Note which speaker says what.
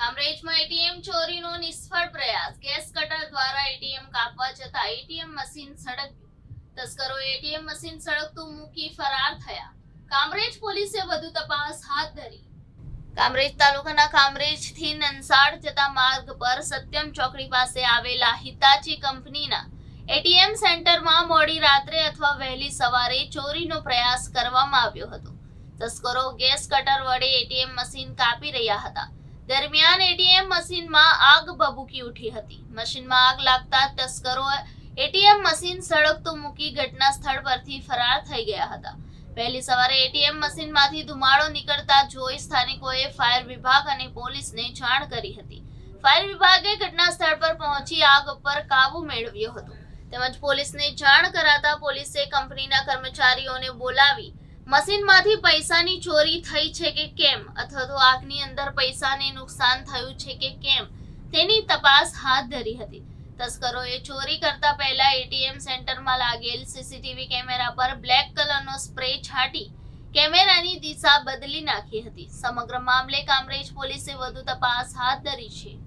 Speaker 1: કામરેજમાં ATM ચોરીનો નિષ્ફળ પ્રયાસ. ગેસ કટર દ્વારા એટીએમ કાપવા જતા એટીએમ મશીન સળગ્યું. તસ્કરોએ એટીએમ મશીન સળગતું મૂકી ફરાર થયા. કામરેજ પોલીસે વધુ તપાસ હાથ ધરી. કામરેજ તાલુકાના કામરેજથી નનસાડ જતા માર્ગ પર સત્યમ ચોકડી પાસે આવેલા હિતાચી કંપનીના એટીએમ સેન્ટરમાં મોડી રાત્રે અથવા વહેલી સવારે ચોરીનો પ્રયાસ કરવામાં આવ્યો હતો. તસ્કરો ગેસ કટર વડે એટીએમ મશીન કાપી રહ્યા હતા. દરમિયાન એટીએમ મશીનમાં આગ ભભૂકી ઉઠી હતી. મશીનમાં આગ લાગતા તસ્કરો એટીએમ મશીન સળગતું મૂકી ઘટના સ્થળ પરથી ફરાર થઈ ગયા હતા. વહેલી સવારે એટીએમ મશીનમાંથી ધુમાડો નીકળતા જોઈ સ્થાનિકોએ ફાયર વિભાગ અને પોલીસને જાણ કરી હતી. ફાયર વિભાગે ઘટના સ્થળ પર પહોંચી આગ પર કાબુ મેળવ્યો હતો. તેમજ પોલીસને જાણ કરાતા પોલીસે કંપનીના કર્મચારીઓને બોલાવી મશીનમાંથી પૈસાની ચોરી થઈ છે કે કેમ અથવા તો આગની અંદર પૈસાને નુકસાન થયું છે કે કેમ તેની તપાસ હાથ ધરી હતી. તસ્કરોએ ચોરી કરતા પહેલા એટીએમ સેન્ટરમાં લાગેલ સીસીટીવી કેમેરા પર બ્લેક કલરનો સ્પ્રે છાંટી કેમેરાની દિશા બદલી નાખી હતી. સમગ્ર મામલે કામરેજ પોલીસે વધુ તપાસ હાથ ધરી છે.